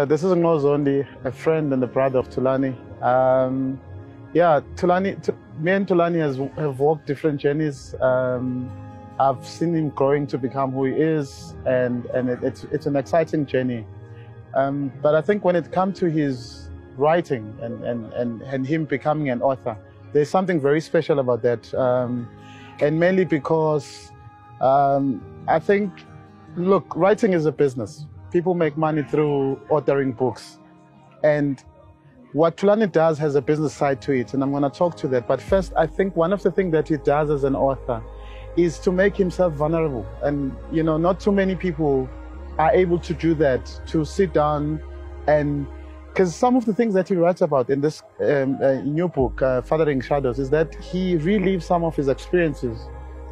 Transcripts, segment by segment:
This is Zondi, a friend and the brother of Thulani. Me and Thulani have walked different journeys. I've seen him growing to become who he is, and it's an exciting journey. But I think when it comes to his writing and him becoming an author, there's something very special about that, and mainly because I think, look, writing is a business. People make money through authoring books. And what Thulani does has a business side to it, and I'm going to talk to that. But first, I think one of the things that he does as an author is to make himself vulnerable. And, you know, not too many people are able to do that, to sit down and... Because some of the things that he writes about in this new book, Fathering Shadows, is that he relives some of his experiences.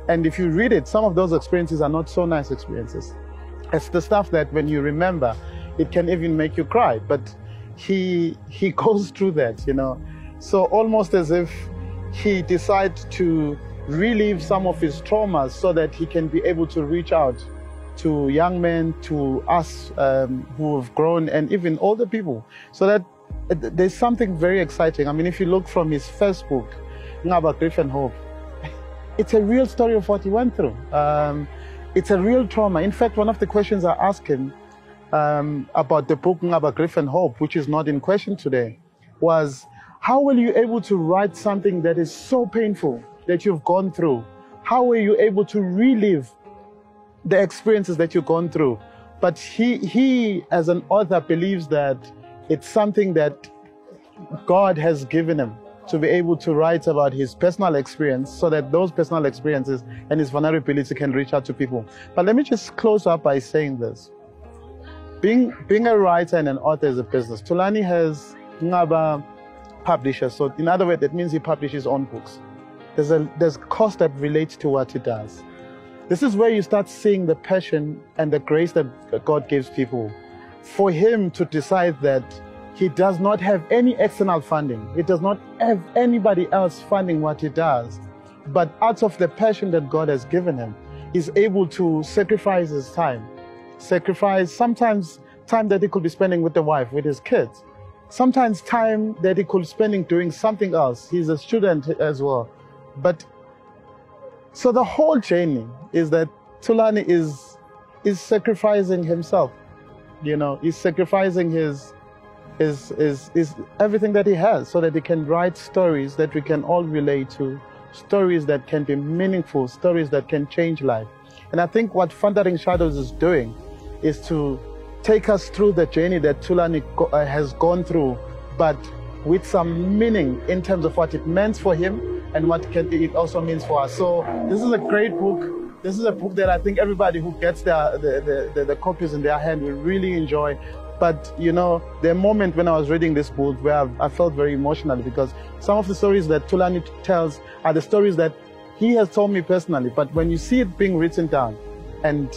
And if you read it, some of those experiences are not so nice experiences. It's the stuff that when you remember, it can even make you cry. But he goes through that, you know. So almost as if he decides to relive some of his traumas so that he can be able to reach out to young men, to us who have grown, and even older people. So that there's something very exciting. I mean, if you look from his first book, Ngaba Grief and Hope, it's a real story of what he went through. It's a real trauma. In fact, one of the questions I asked him about the book Ngaba Grief and Hope, which is not in question today, was how were you able to write something that is so painful that you've gone through? How were you able to relive the experiences that you've gone through? But he as an author believes that it's something that God has given him to be able to write about his personal experience so that those personal experiences and his vulnerability can reach out to people. But let me just close up by saying this. Being a writer and an author is a business. Thulani has Ngaba publishers. So in other words, that means he publishes his own books. There's cost that relates to what he does. This is where you start seeing the passion and the grace that God gives people. For him to decide that he does not have any external funding. He does not have anybody else funding what he does. But out of the passion that God has given him, he's able to sacrifice his time. Sacrifice sometimes time that he could be spending with the wife, with his kids. Sometimes time that he could be spending doing something else. He's a student as well. But so the whole journey is that Thulani is sacrificing himself. You know, he's sacrificing his everything that he has so that he can write stories that we can all relate to, stories that can be meaningful, stories that can change life. And I think what Fathering Shadows is doing is to take us through the journey that Thulani has gone through, but with some meaning in terms of what it meant for him and what it also means for us. So this is a great book. This is a book that I think everybody who gets the copies in their hand will really enjoy. But, you know, the moment when I was reading this book where I felt very emotional, because some of the stories that Thulani tells are the stories that he has told me personally. But when you see it being written down and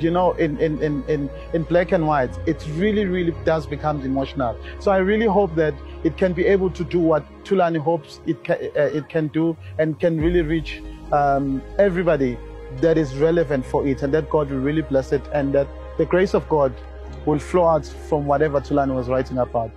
you know, in black and white, it really does become emotional. So I really hope that it can be able to do what Thulani hopes it can do, and can really reach everybody that is relevant for it, and that God will really bless it, and that the grace of God will flow out from whatever Thulani was writing about.